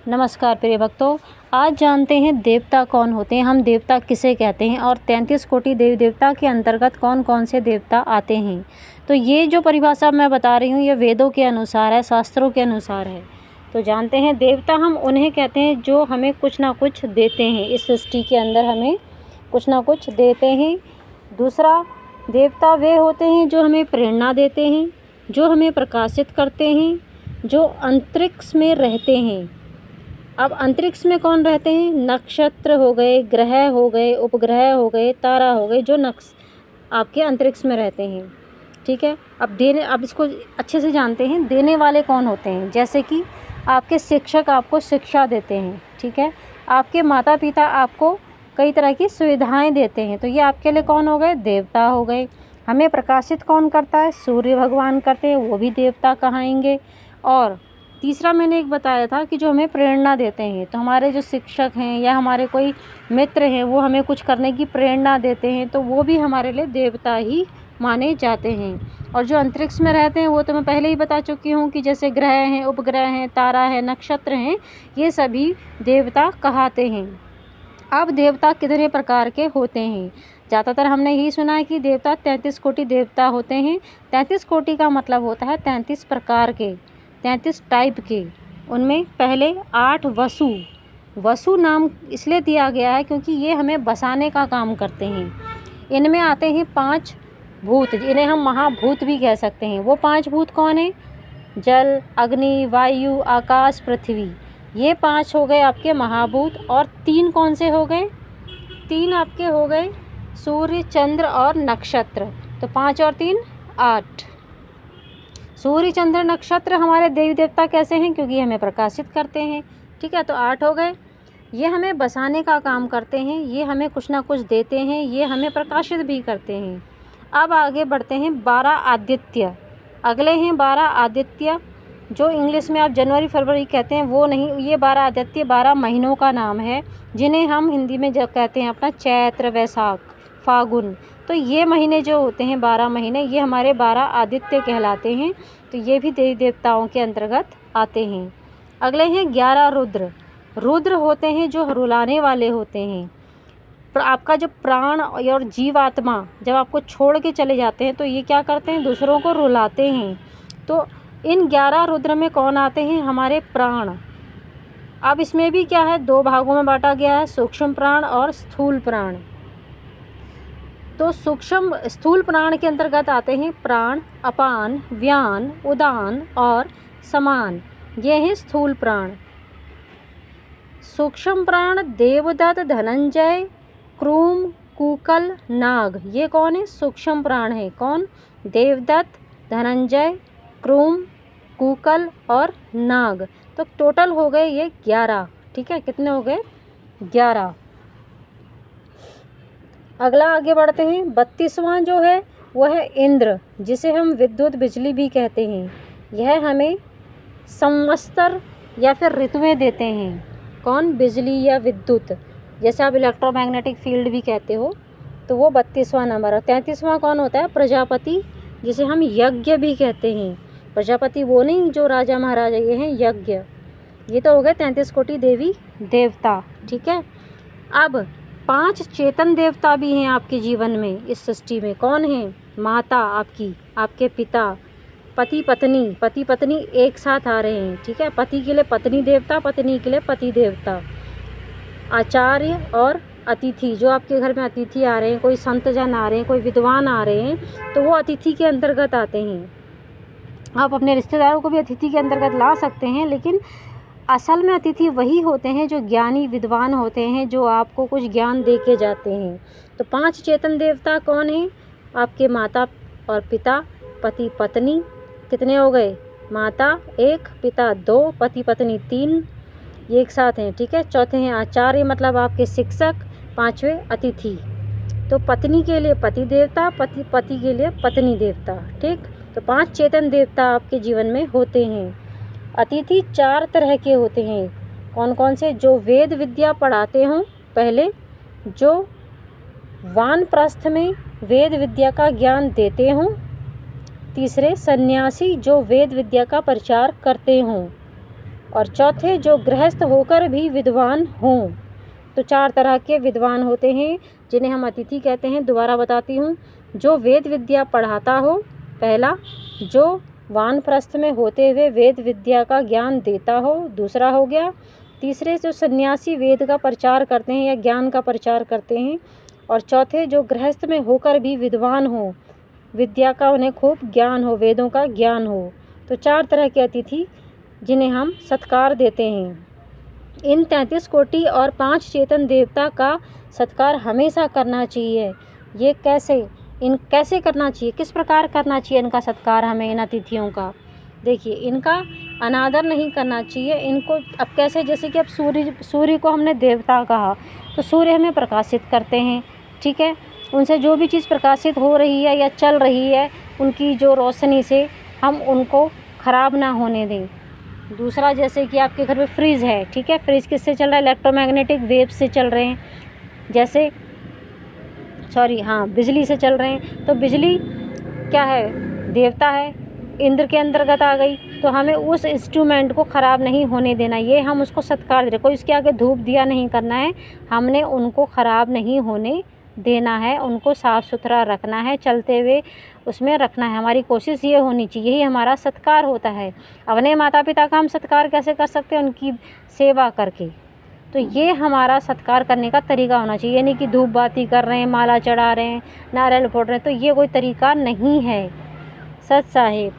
नमस्कार प्रिय भक्तों, आज जानते हैं देवता कौन होते हैं, हम देवता किसे कहते हैं और 33 कोटि देवी देवता के अंतर्गत कौन कौन से देवता आते हैं। तो ये जो परिभाषा मैं बता रही हूँ ये वेदों के अनुसार है, शास्त्रों के अनुसार है। तो जानते हैं देवता हम उन्हें कहते हैं जो हमें कुछ ना कुछ देते हैं, इस सृष्टि के अंदर हमें कुछ ना कुछ देते हैं। दूसरा, देवता वे होते हैं जो हमें प्रेरणा देते हैं, जो हमें प्रकाशित करते हैं, जो अंतरिक्ष में रहते हैं। अब अंतरिक्ष में कौन रहते हैं? नक्षत्र हो गए, ग्रह हो गए, उपग्रह हो गए, तारा हो गए, जो आपके अंतरिक्ष में रहते हैं। ठीक है, अब इसको अच्छे से जानते हैं। देने वाले कौन होते हैं? जैसे कि आपके शिक्षक आपको शिक्षा देते हैं। ठीक है, आपके माता पिता आपको कई तरह की सुविधाएं देते हैं, तो ये आपके लिए कौन हो गए? देवता हो गए। हमें प्रकाशित कौन करता है? सूर्य भगवान करते हैं, वो भी देवता कहाएंगे। और तीसरा मैंने एक बताया था कि जो हमें प्रेरणा देते हैं, तो हमारे जो शिक्षक हैं या हमारे कोई मित्र हैं वो हमें कुछ करने की प्रेरणा देते हैं, तो वो भी हमारे लिए देवता ही माने जाते हैं। और जो अंतरिक्ष में रहते हैं वो तो मैं पहले ही बता चुकी हूँ कि जैसे ग्रह हैं, उपग्रह हैं, तारा है, नक्षत्र हैं, ये सभी देवता कहाते हैं। अब देवता कितने प्रकार के होते हैं? ज़्यादातर हमने यही सुना है कि देवता 33 कोटि देवता होते हैं। 33 कोटि का मतलब होता है 33 प्रकार के, 33 टाइप के। उनमें पहले 8 वसु नाम इसलिए दिया गया है क्योंकि ये हमें बसाने का काम करते हैं। इनमें आते हैं 5 भूत, इन्हें हम महाभूत भी कह सकते हैं। वो 5 भूत कौन है? जल, अग्नि, वायु, आकाश, पृथ्वी। ये 5 हो गए आपके महाभूत। और 3 कौन से हो गए? 3 आपके हो गए सूर्य, चंद्र और नक्षत्र। तो 5 और 3 8। सूर्य, चंद्र, नक्षत्र हमारे देवी देवता कैसे हैं? क्योंकि हमें प्रकाशित करते हैं। ठीक है, तो 8 हो गए। ये हमें बसाने का काम करते हैं, ये हमें कुछ ना कुछ देते हैं, ये हमें प्रकाशित भी करते हैं। अब आगे बढ़ते हैं 12 आदित्य। अगले हैं 12 आदित्य, जो इंग्लिश में आप जनवरी फरवरी कहते हैं वो नहीं, ये 12 आदित्य 12 महीनों का नाम है, जिन्हें हम हिंदी में जब कहते हैं अपना चैत्र, वैशाख, फागुन। तो ये महीने जो होते हैं 12 महीने, ये हमारे 12 आदित्य कहलाते हैं। तो ये भी देवी देवताओं के अंतर्गत आते हैं। अगले हैं 11 रुद्र। रुद्र होते हैं जो रुलाने वाले होते हैं। आपका जो प्राण और जीवात्मा जब आपको छोड़ के चले जाते हैं तो ये क्या करते हैं? दूसरों को रुलाते हैं। तो इन 11 रुद्र में कौन आते हैं? हमारे प्राण। अब इसमें भी क्या है? 2 भागों में बांटा गया है, सूक्ष्म प्राण और स्थूल प्राण। तो सूक्ष्म स्थूल प्राण के अंतर्गत आते हैं प्राण, अपान, व्यान, उदान और समान। ये हैं स्थूल प्राण। सूक्ष्म प्राण देवदत्त, धनंजय, क्रूम, कूकल, नाग। ये कौन है? सूक्ष्म प्राण है। कौन? देवदत्त, धनंजय, क्रूम, कूकल और नाग। तो टोटल हो गए ये 11। ठीक है, कितने हो गए? 11। अगला आगे बढ़ते हैं। 32वां जो है वह है इंद्र, जिसे हम विद्युत बिजली भी कहते हैं। यह हमें संवत्सर या फिर ऋतुएं देते हैं। कौन? बिजली या विद्युत, जैसे आप इलेक्ट्रोमैग्नेटिक फील्ड भी कहते हो। तो वो 32वां नंबर है। 33वां कौन होता है? प्रजापति, जिसे हम यज्ञ भी कहते हैं। प्रजापति वो नहीं जो राजा महाराजा, ये हैं यज्ञ। ये तो हो गए 33 कोटि देवी देवता। ठीक है, अब 5 चेतन देवता भी हैं आपके जीवन में, इस सृष्टि में। कौन है? माता आपकी, आपके पिता, पति पत्नी एक साथ आ रहे हैं। ठीक है, पति के लिए पत्नी देवता, पत्नी के लिए पति देवता। आचार्य और अतिथि, जो आपके घर में अतिथि आ रहे हैं, कोई संत जन आ रहे हैं, कोई विद्वान आ रहे हैं, तो वो अतिथि के अंतर्गत आते हैं। आप अपने रिश्तेदारों को भी अतिथि के अंतर्गत ला सकते हैं, लेकिन असल में अतिथि वही होते हैं जो ज्ञानी विद्वान होते हैं, जो आपको कुछ ज्ञान दे के जाते हैं। तो 5 चेतन देवता कौन हैं? आपके माता और पिता, पति पत्नी। कितने हो गए? माता 1, पिता 2, पति पत्नी 3, ये एक साथ हैं। ठीक है, चौथे हैं आचार्य, मतलब आपके शिक्षक। 5वें अतिथि। तो पत्नी के लिए पति देवता, पति के लिए पत्नी देवता। ठीक, तो 5 चेतन देवता आपके जीवन में होते हैं। अतिथि 4 तरह के होते हैं। कौन कौन से? जो वेद विद्या पढ़ाते हों पहले, जो वानप्रस्थ में वेद विद्या का ज्ञान देते हों। तीसरे, सन्यासी, जो वेद विद्या का प्रचार करते हों। और चौथे जो गृहस्थ होकर भी विद्वान हों। तो 4 तरह के विद्वान होते हैं जिन्हें हम अतिथि कहते हैं। दोबारा बताती हूँ, जो वेद विद्या पढ़ाता हो, पहला। जो वानप्रस्थ में होते हुए वेद विद्या का ज्ञान देता हो, दूसरा हो गया। तीसरे जो सन्यासी वेद का प्रचार करते हैं या ज्ञान का प्रचार करते हैं। और चौथे जो गृहस्थ में होकर भी विद्वान हो, विद्या का उन्हें खूब ज्ञान हो, वेदों का ज्ञान हो। तो 4 तरह के अतिथि जिन्हें हम सत्कार देते हैं। इन 33 कोटि और 5 चेतन देवता का सत्कार हमेशा करना चाहिए। ये कैसे करना चाहिए, किस प्रकार करना चाहिए इनका सत्कार हमें, इन अतिथियों का? देखिए, इनका अनादर नहीं करना चाहिए। इनको अब कैसे, जैसे कि अब सूर्य को हमने देवता कहा, तो सूर्य हमें प्रकाशित करते हैं, ठीक है। उनसे जो भी चीज़ प्रकाशित हो रही है या चल रही है, उनकी जो रोशनी से हम उनको ख़राब ना होने दें। दूसरा, जैसे कि आपके घर में फ्रिज है, ठीक है, फ्रिज किससे चल रहा है? इलेक्ट्रोमैग्नेटिक वेव से चल रहे हैं, जैसे बिजली से चल रहे हैं। तो बिजली क्या है? देवता है, इंद्र के अंतर्गत आ गई। तो हमें उस इंस्ट्रूमेंट को ख़राब नहीं होने देना, ये हम उसको सत्कार दे रहे। कोई इसके आगे धूप दिया नहीं करना है, हमने उनको ख़राब नहीं होने देना है, उनको साफ़ सुथरा रखना है, चलते हुए उसमें रखना है। हमारी कोशिश ये होनी चाहिए, यही हमारा सत्कार होता है। अपने माता पिता का हम सत्कार कैसे कर सकते हैं? उनकी सेवा करके। तो ये हमारा सत्कार करने का तरीका होना चाहिए, यानी कि धूप बाती कर रहे हैं, माला चढ़ा रहे हैं, नारियल फोड़ रहे हैं, तो ये कोई तरीका नहीं है। सत साहिब।